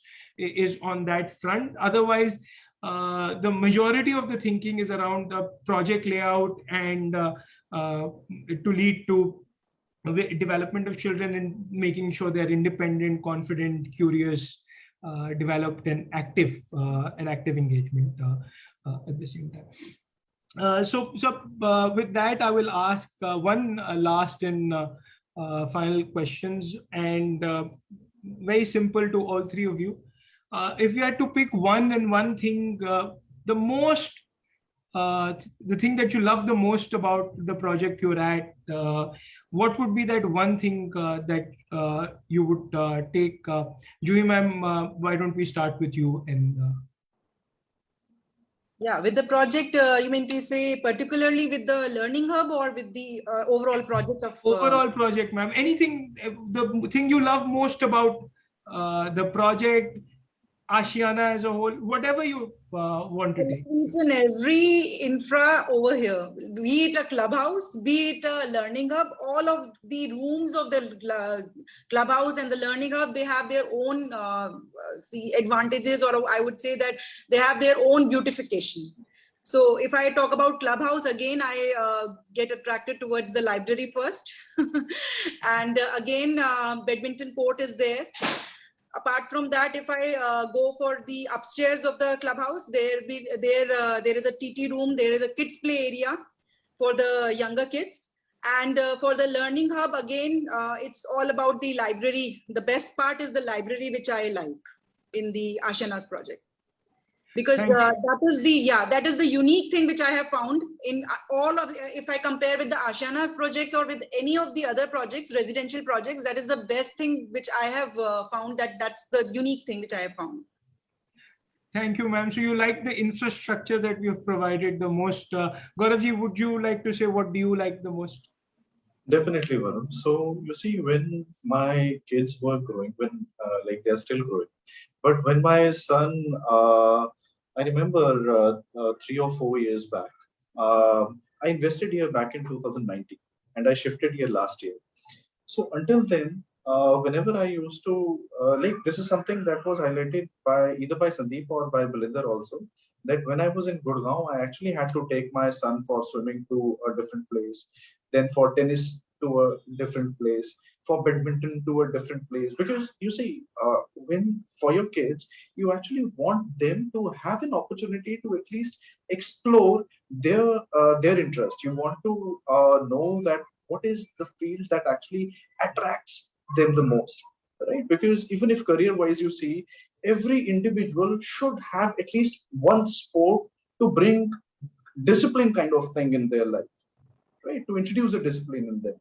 on that front. Otherwise, the majority of the thinking is around the project layout and to lead to development of children and making sure they're independent, confident, curious, developed, and active engagement at the same time. So with that, I will ask one last and final questions, and very simple to all three of you. If you had to pick one thing, the thing that you love the most about the project you're at, what would be that one thing that you would take? Juhi ma'am, why don't we start with you? And
yeah, with the project, you mean to say particularly with the learning hub or with the overall project of
overall project, ma'am? Anything, the thing you love most about the project, Ashiana as a whole, whatever you want to take.
Each and every infra over here, be it a clubhouse, be it a learning hub, all of the rooms of the clubhouse and the learning hub, they have their own advantages, or I would say that they have their own beautification. So if I talk about clubhouse, again, I get attracted towards the library first. And again, badminton court is there. Apart from that, if I go for the upstairs of the clubhouse, there is a TT room, there is a kids play area for the younger kids. And for the learning hub, again, it's all about the library. The best part is the library, which I like in the Ashiana's project. Because that is the unique thing which I have found in all of, if I compare with the Ashiana's projects or with any of the other projects, residential projects, that is the best thing which I have found, that's the unique thing which I have found.
Thank you, ma'am. So you like the infrastructure that we have provided the most. Gauravji, would you like to say what do you like the most?
Definitely, Varun. So you see, when my kids were growing, when like they're still growing, but when my son, I remember 3 or 4 years back, I invested here back in 2019, and I shifted here last year. So until then, whenever I used to, like, this is something that was highlighted by either by Sandeep or by Balinder also, that when I was in Gurgaon, I actually had to take my son for swimming to a different place, then for tennis to a different place, for badminton to a different place. Because you see, when for your kids, you actually want them to have an opportunity to at least explore their interest. You want to know that what is the field that actually attracts them the most, right? Because even if career-wise you see, every individual should have at least one sport to bring discipline kind of thing in their life, right? To introduce a discipline in them.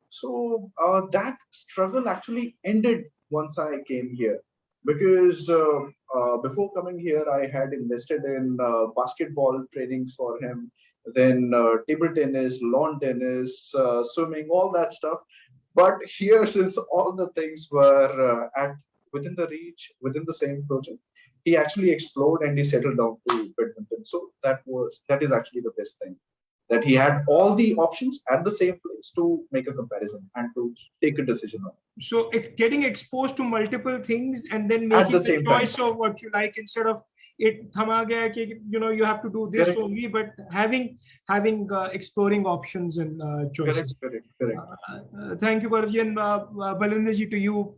So that struggle actually ended once I came here, because before coming here, I had invested in basketball trainings for him, then table tennis, lawn tennis, swimming, all that stuff. But here, since all the things were at within the reach, within the same project, he actually explored and he settled down to badminton. So that is actually the best thing, that he had all the options at the same place to make a comparison and to take a decision on.
So getting exposed to multiple things and then
At
making
the
the
same
choice of what you like, instead of it thama gaya ki, you have to do this
Correct.
only, but having exploring options and choices.
Correct.
Thank you, Gaurav ji. And Balwinder ji, to you,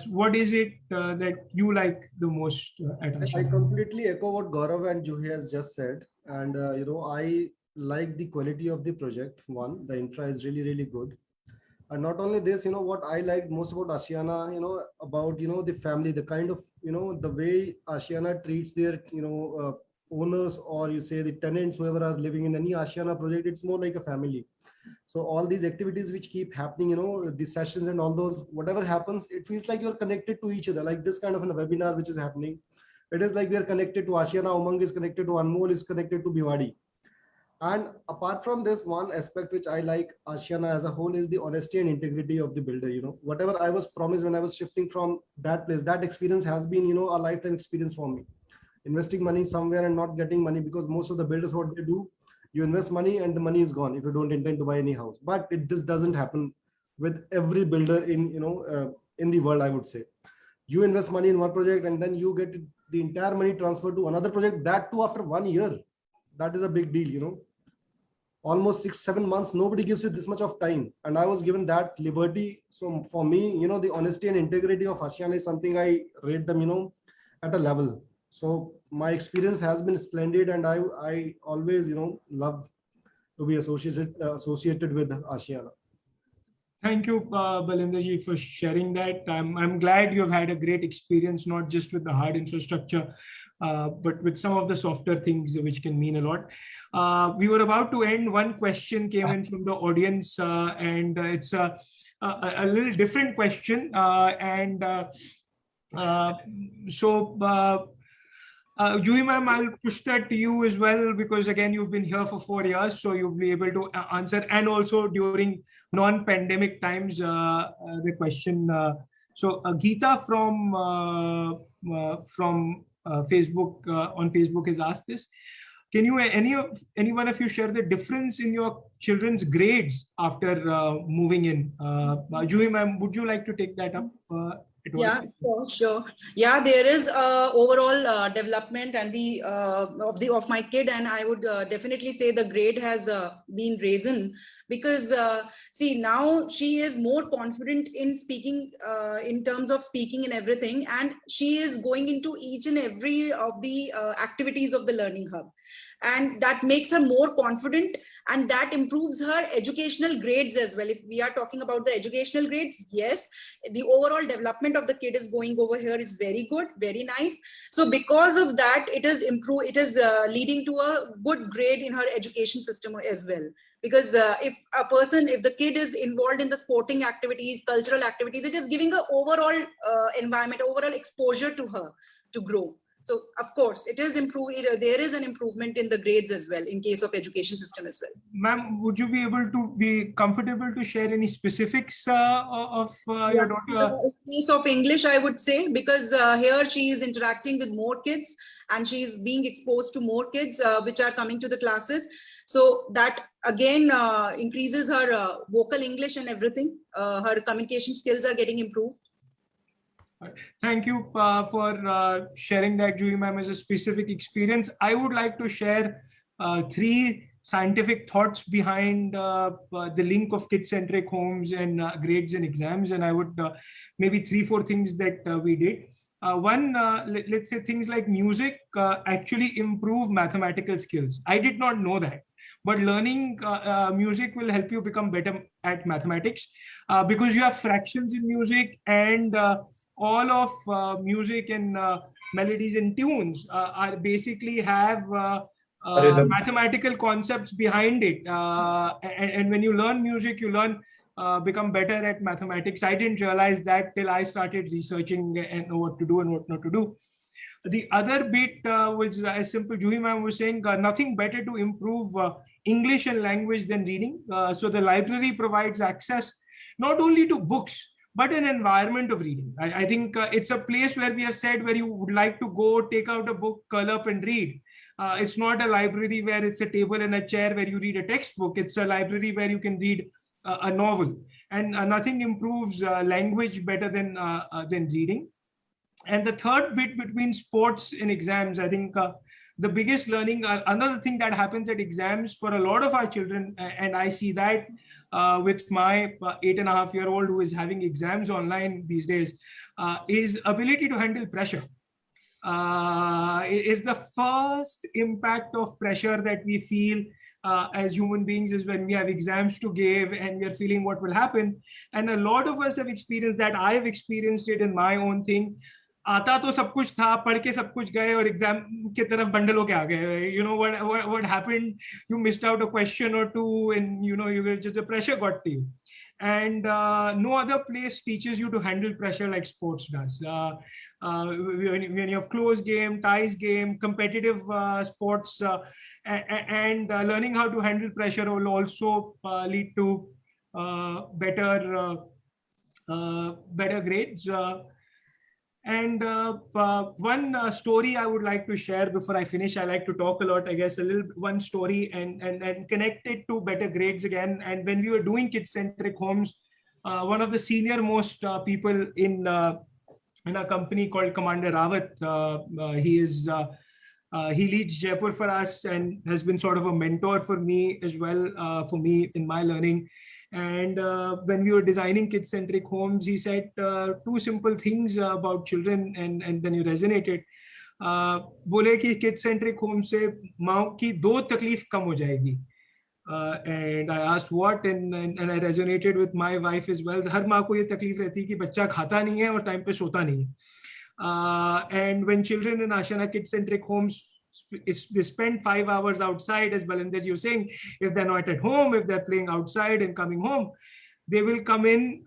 what is it that you like the most at
I
Ashiana?
completely echo what Gaurav and Juhi has just said. And, I like the quality of the project. One, the infra is really, really good. And not only this, what I like most about Ashiana, about, the family, the kind of, the way Ashiana treats their, owners, or you say the tenants, whoever are living in any Ashiana project, it's more like a family. So all these activities which keep happening, the sessions and all those, whatever happens, it feels like you're connected to each other. Like this kind of a webinar which is happening, it is like we are connected to Ashiana, Umang is connected to Anmol, is connected to 𝗵𝗬. And apart from this, one aspect which I like Ashiana as a whole is the honesty and integrity of the builder. Whatever I was promised when I was shifting from that place, that experience has been, a lifetime experience for me. Investing money somewhere and not getting money, because most of the builders, what they do, you invest money and the money is gone if you don't intend to buy any house. But this doesn't happen with every builder in the world, I would say. You invest money in one project and then you get the entire money transferred to another project, that too after 1 year. That is a big deal, almost 6-7 months, nobody gives you this much of time. And I was given that liberty. So for me, the honesty and integrity of Ashiana is something I rate them, at a level. So my experience has been splendid, and I always, love to be associated with Ashiana.
Thank you, Balwinder ji, for sharing that. I'm glad you've had a great experience, not just with the hard infrastructure, but with some of the softer things which can mean a lot. We were about to end. One question came in from the audience, and it's a little different question. Juhi ma'am, I'll push that to you as well, because again, you've been here for 4 years, so you'll be able to answer. And also during non-pandemic times, the question. Geeta from Facebook, on Facebook, has asked this. Can you, any one of you, share the difference in your children's grades after moving in? Juhi ma'am, would you like to take that up?
Yeah, sure. Yeah, there is overall development and the of my kid, and I would definitely say the grade has been risen, because see, now she is more confident in speaking, in terms of speaking and everything, and she is going into each and every of the activities of the learning hub. And that makes her more confident, and that improves her educational grades as well. If we are talking about the educational grades, yes, the overall development of the kid is going over here is very good, very nice. So because of that, it is leading to a good grade in her education system as well. Because if the kid is involved in the sporting activities, cultural activities, it is giving an overall environment, overall exposure to her to grow. So of course, it is improved. There is an improvement in the grades as well in case of education system as well.
Ma'am, would you be able to be comfortable to share any specifics of your daughter?
In case of English, I would say, because here she is interacting with more kids and she is being exposed to more kids which are coming to the classes. So that again increases her vocal English and everything. Her communication skills are getting improved.
Thank you for sharing that, Juhi ma'am, as a specific experience. I would like to share 3 scientific thoughts behind the link of kid-centric homes and grades and exams. And I would maybe 3-4 things that we did. One, let's say things like music actually improve mathematical skills. I did not know that. But learning music will help you become better at mathematics because you have fractions in music, and all of music and melodies and tunes are basically have mathematical concepts behind it. And when you learn music, you learn become better at mathematics. I didn't realize that till I started researching and know what to do and what not to do. The other bit was as simple. Juhi ma'am was saying nothing better to improve English and language than reading. So the library provides access not only to books, but an environment of reading. I think it's a place where we have said where you would like to go, take out a book, curl up and read. It's not a library where it's a table and a chair where you read a textbook. It's a library where you can read a novel. And nothing improves language better than reading. And the third bit between sports and exams, I think the biggest learning, another thing that happens at exams for a lot of our children, and I see that with my 8.5-year-old who is having exams online these days, is ability to handle pressure. Is the first impact of pressure that we feel as human beings is when we have exams to give and we are feeling what will happen. And a lot of us have experienced that. I have experienced it in my own thing. आता तो सब कुछ था, पढ़ के सब कुछ गए और एग्जाम की तरफ बंडल होके आ गए. You know what happened? You missed out a question or two, and you know just the pressure got to you. And no other place teaches you to handle pressure like sports does. When you have close game, ties game, competitive sports, and learning how to handle pressure will also lead to better grades. And one story I would like to share before I finish. I like to talk a lot, I guess, one story and connect it to better grades again. And when we were doing kid-centric homes, one of the senior most people in a company called 𝗟𝗶𝗳𝗲𝗀, he leads Jaipur for us and has been sort of a mentor for me as well, for me in my learning. And when we were designing kid-centric homes, he said two simple things about children, and then he resonated. बोले कि kid-centric home से माँ की दो तकलीफ कम हो जाएगी. And I asked what, and I resonated with my wife as well. हर माँ को ये तकलीफ रहती है कि बच्चा खाता नहीं है और टाइम पे सोता नहीं है. And when children in Ashiana kid-centric homes, they spend 5 hours outside, as Balender was saying, if they're not at home, if they're playing outside and coming home, they will come in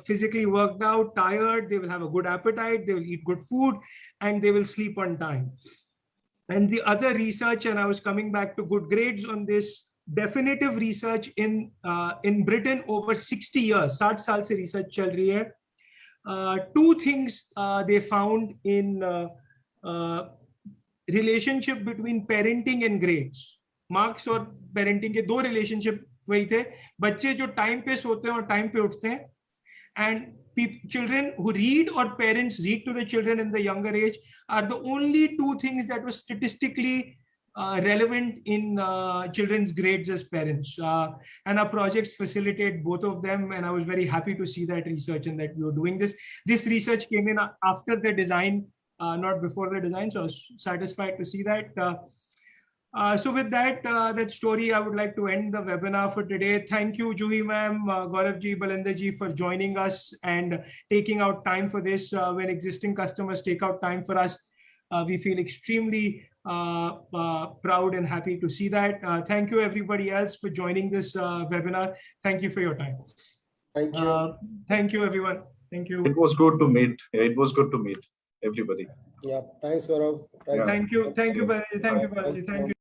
physically worked out, tired, they will have a good appetite, they will eat good food, and they will sleep on time. And the other research, and I was coming back to good grades on this, definitive research in Britain over 60 years, 60 साल से research चल रही है. Two things they found in relationship between parenting and grades. Marks और parenting के दो relationship वही थे. बच्चे जो time पे सोते हैं और time पे उठते हैं, and children who read or parents read to the children in the younger age are the only two things that were statistically relevant in children's grades as parents. And our projects facilitate both of them, and I was very happy to see that research and that we were doing this. This research came in after the design, not before the design, so I was satisfied to see that. So with that, that story, I would like to end the webinar for today. Thank you, Juhi ma'am, Gaurav ji, Balender ji, for joining us and taking out time for this. When existing customers take out time for us, we feel extremely proud and happy to see that. Thank you, everybody else, for joining this webinar. Thank you for your time.
Thank you.
Thank you, everyone. Thank you.
It was good to meet. It was good to meet everybody.
Yeah, thanks, Gaurav. Thanks.
Thank you. Thank you, Balaji. Thank you, Balaji. Thank you.